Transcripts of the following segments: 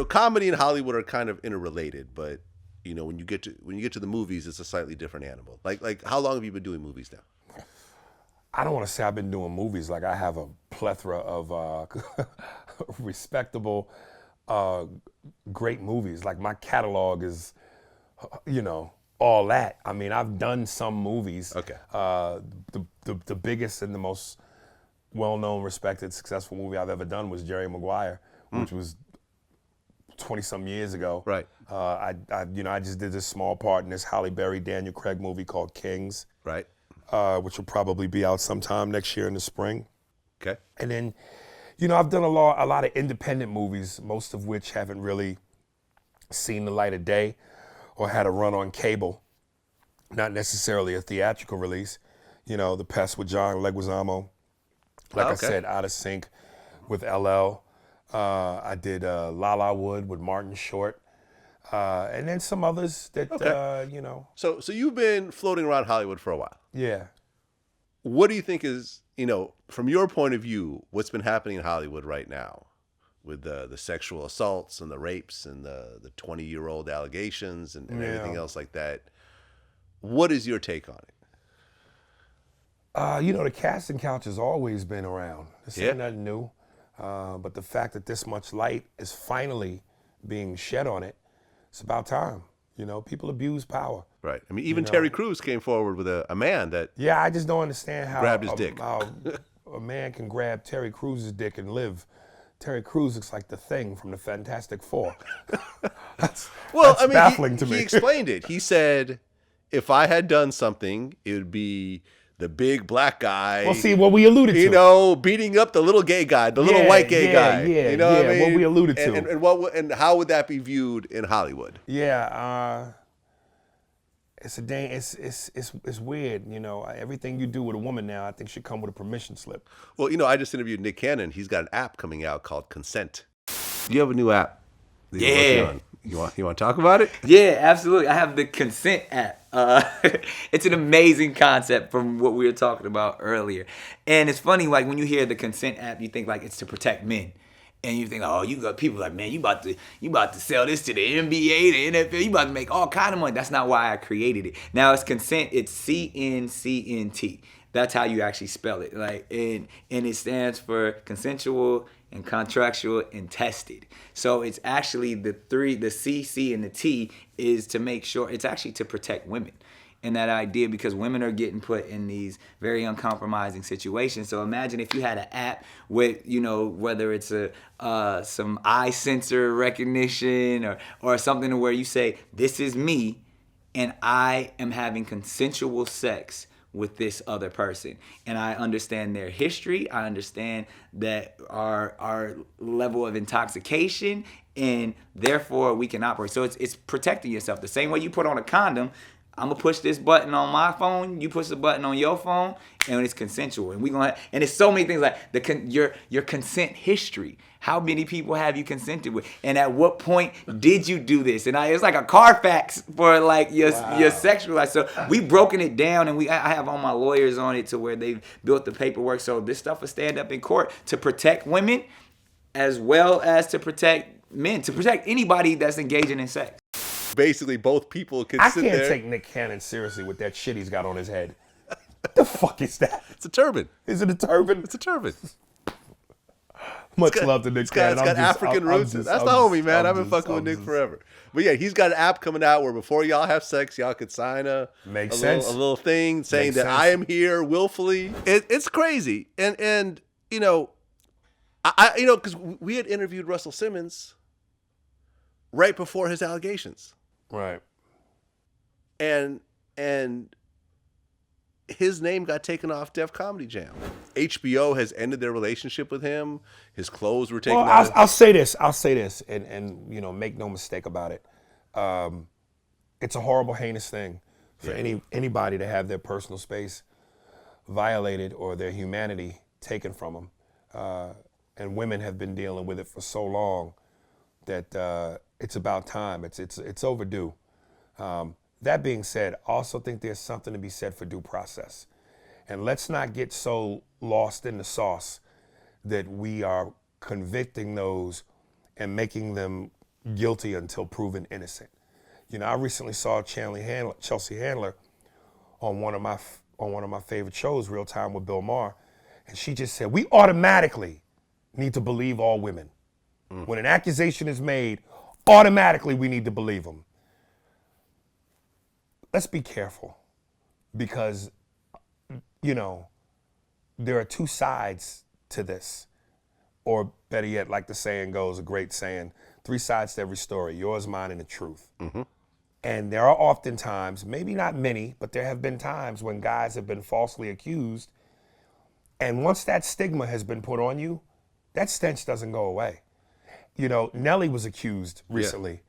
comedy and Hollywood are kind of interrelated, but when you get to the movies, it's a slightly different animal. Like how long have you been doing movies now? I don't want to say I've been doing movies. Like, I have a plethora of respectable, great movies. Like, my catalog is, all that. I mean, I've done some movies. Okay. The biggest and the most well-known, respected, successful movie I've ever done was Jerry Maguire, which was 20-some years ago. Right. I just did this small part in this Halle Berry, Daniel Craig movie called Kings. Right. Which will probably be out sometime next year in the spring. Okay. And then, I've done a lot of independent movies, most of which haven't really seen the light of day or had a run on cable, not necessarily a theatrical release. The Pest with John Leguizamo, like I said, Out of Sync with LL. I did La La Wood with Martin Short. And then some others that, So you've been floating around Hollywood for a while. Yeah. What do you think is, from your point of view, what's been happening in Hollywood right now with the sexual assaults and the rapes and the 20-year-old allegations and everything else like that? What is your take on it? The casting couch has always been around. This ain't nothing new. But the fact that this much light is finally being shed on it, it's about time. People abuse power. Right. I mean, even Terry Crews came forward with a man that I just don't understand how grabbed his dick. How a man can grab Terry Crews' dick and live. Terry Crews looks like the Thing from the Fantastic Four. that's baffling to me. He explained it. He said, if I had done something, it would be the big black guy. Well, see, what we alluded to. Beating up the little gay guy, the little white gay guy. Yeah, what I mean? What we alluded to. And how would that be viewed in Hollywood? Yeah, it's weird. Everything you do with a woman now, I think, should come with a permission slip. Well, I just interviewed Nick Cannon. He's got an app coming out called Consent. You have a new app that you're working on. You want to talk about it? Yeah, absolutely. I have the Consent app. It's an amazing concept from what we were talking about earlier. And it's funny, like, when you hear the Consent app, you think like it's to protect men. And you think, you got people like, man, you about to sell this to the NBA, the NFL, you about to make all kind of money. That's not why I created it. Now it's Consent, it's CNCNT. That's how you actually spell it. And it stands for consensual and contractual and tested. So it's actually the C, C, and the T is to make sure, it's actually to protect women. And that idea, because women are getting put in these very uncompromising situations. So imagine if you had an app with, whether it's some eye sensor recognition or something where you say, this is me and I am having consensual sex with this other person, and I understand their history. I understand that our level of intoxication, and therefore we can operate. So it's protecting yourself. The same way you put on a condom, I'm gonna push this button on my phone, you push the button on your phone, and it's consensual. And and it's so many things like your consent history. How many people have you consented with? And at what point did you do this? And it's like a Carfax for like your sexual life. So we've broken it down, and I have all my lawyers on it to where they've built the paperwork. So this stuff will stand up in court to protect women as well as to protect men, to protect anybody that's engaging in sex. Basically, both people can sit there. I can't take Nick Cannon seriously with that shit he's got on his head. What the fuck is that? It's a turban. Is it a turban? It's a turban. Much love to Nick Cannon. It's got African roots. That's the homie, man. I've been fucking with Nick forever. But yeah, he's got an app coming out where before y'all have sex, y'all could sign a little thing saying that I am here willfully. It's crazy. And because we had interviewed Russell Simmons right before his allegations. Right. And his name got taken off Def Comedy Jam. HBO has ended their relationship with him. His clothes were taken off. I'll say this, and make no mistake about it. It's a horrible, heinous thing for anybody to have their personal space violated or their humanity taken from them. And women have been dealing with it for so long that it's about time. It's overdue. That being said, I also think there's something to be said for due process. And let's not get so lost in the sauce that we are convicting those and making them guilty until proven innocent. You know, I recently saw Chelsea Handler on one of my favorite shows, Real Time with Bill Maher, and she just said, we automatically need to believe all women. When an accusation is made, automatically we need to believe them. Let's be careful, because, you know, there are two sides to this. Or better yet, like the saying goes, a great saying, 3 sides to every story, yours, mine, and the truth. And there are often times, maybe not many, but there have been times when guys have been falsely accused. And once that stigma has been put on you, that stench doesn't go away. You know, Nelly was accused recently,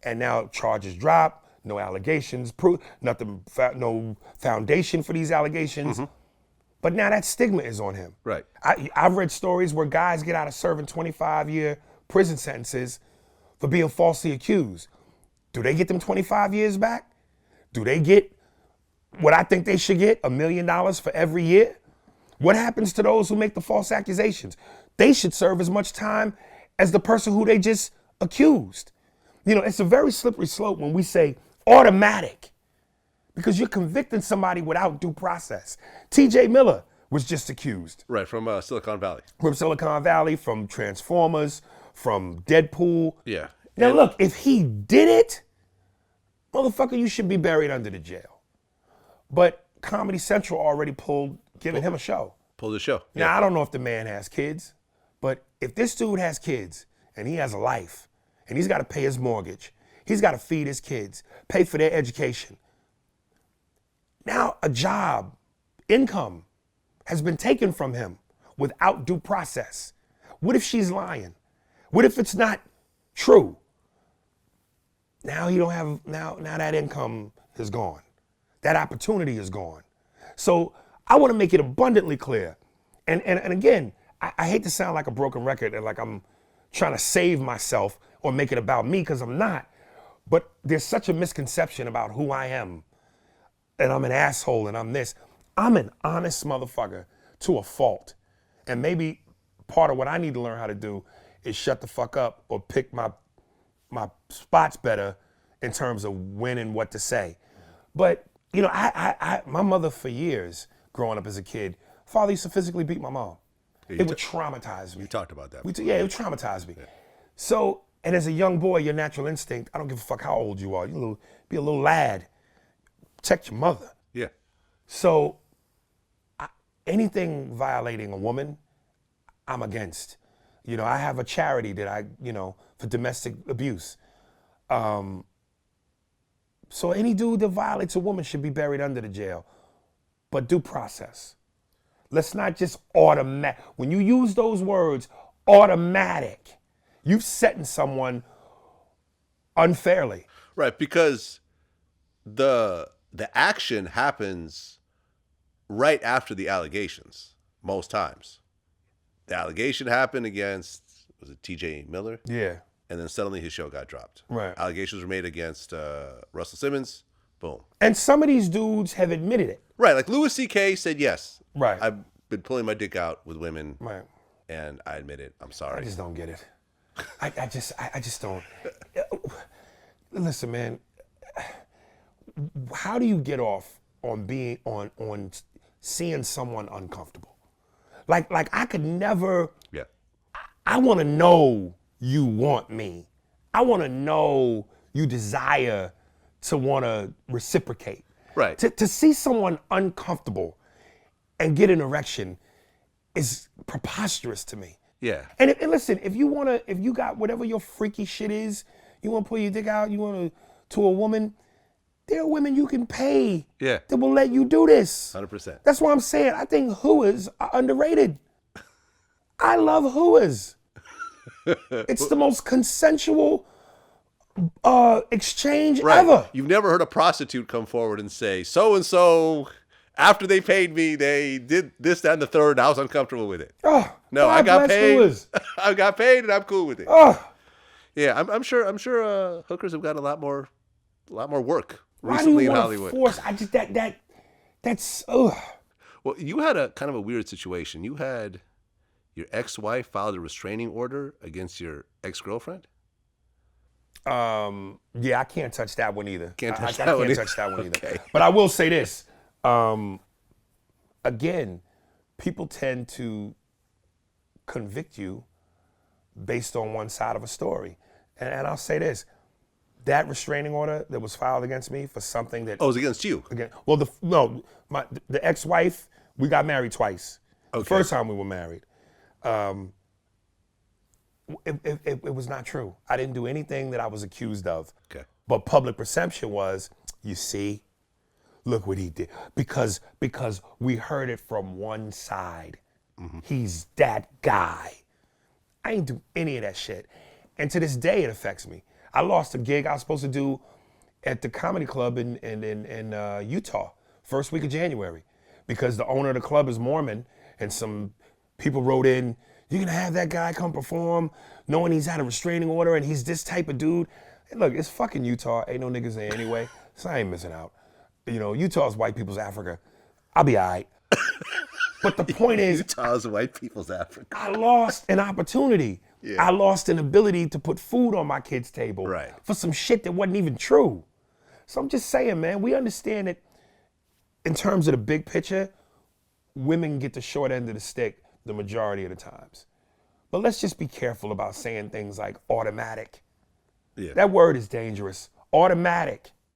and now charges drop, no allegations, no foundation for these allegations. But now that stigma is on him. Right. I've read stories where guys get out of serving 25-year prison sentences for being falsely accused. Do they get them 25 years back? Do they get what I think they should get, $1 million for every year? What happens to those who make the false accusations? They should serve as much time as the person who they just accused. You know, it's a very slippery slope when we say automatic, because you're convicting somebody without due process. TJ Miller was just accused. Right, from Silicon Valley. From Silicon Valley, from Transformers, from Deadpool. Yeah. Now look, if he did it, motherfucker, you should be buried under the jail. But Comedy Central already giving him a show. Pull the show. Now, I don't know if the man has kids, but if this dude has kids and he has a life and he's got to pay his mortgage, he's got to feed his kids, pay for their education. Now a job, income has been taken from him without due process. What if she's lying? What if it's not true? Now he don't have, now that income is gone. That opportunity is gone. So I want to make it abundantly clear. And again, I hate to sound like a broken record and like I'm trying to save myself or make it about me, because I'm not. But there's such a misconception about who I am. And I'm an asshole and I'm this. I'm an honest motherfucker to a fault. And maybe part of what I need to learn how to do is shut the fuck up or pick my spots better in terms of when and what to say. But, you know, my mother for years, growing up as a kid, father used to physically beat my mom. It would traumatize me. You talked about that. It would traumatize me. Yeah. So, and as a young boy, your natural instinct, I don't give a fuck how old you are. Be a little lad. Protect your mother. Yeah. So, anything violating a woman, I'm against. You know, I have a charity that for domestic abuse. So any dude that violates a woman should be buried under the jail. But due process. Let's not just automatic. When you use those words, automatic, you're setting someone unfairly. Right, because the action happens right after the allegations, most times. The allegation happened against, was it TJ Miller? Yeah. And then suddenly his show got dropped. Right. Allegations were made against Russell Simmons. Boom. And some of these dudes have admitted it. Right. Like Louis C.K. said, yes. Right. I've been pulling my dick out with women. Right. And I admit it. I'm sorry. I just don't get it. I just don't. Listen, man. How do you get off on being on seeing someone uncomfortable? Like I could never. Yeah. I want to know you want me. I want to know you desire to want to reciprocate. Right. To see someone uncomfortable and get an erection is preposterous to me. Yeah. And listen, if you got whatever your freaky shit is, you want to pull your dick out, you want to a woman, there are women you can pay that will let you do this. 100%. That's why I'm saying I think hooas are underrated. I love hooas. It's the most consensual exchange ever. You've never heard a prostitute come forward and say, so-and-so, after they paid me, they did this, that, and the third, and I was uncomfortable with it. Oh, no, I got paid. I got paid, and I'm cool with it. Oh. Yeah, I'm sure hookers have got a lot more work Why recently do you in want Hollywood. to force? I just that's Well, you had a kind of a weird situation. You had your ex-wife filed a restraining order against your ex-girlfriend? Yeah, I can't touch that one either. Can't touch I that one can't either. touch that one either. Okay. But I will say this. Again, people tend to convict you based on one side of a story. And I'll say this. That restraining order that was filed against me for something that... Oh, it was against you. Again, well, the ex-wife, we got married twice. Okay. The first time we were married. It was not true. I didn't do anything that I was accused of. Okay. But public perception was, you see, look what he did. Because we heard it from one side. He's that guy. I ain't do any of that shit. And to this day, it affects me. I lost a gig I was supposed to do at the comedy club in Utah, first week of January, because the owner of the club is Mormon, and some people wrote in, you're gonna have that guy come perform, knowing he's had a restraining order and he's this type of dude. And look, it's fucking Utah, ain't no niggas there anyway, so I ain't missing out. You know, Utah's white people's Africa. I'll be all right. But the point is, Utah's white people's Africa. I lost an opportunity. Yeah. I lost an ability to put food on my kid's table Right. for some shit that wasn't even true. So I'm just saying, man, we understand that in terms of the big picture, women get the short end of the stick the majority of the times. But let's just be careful about saying things like automatic. Yeah. That word is dangerous. Automatic.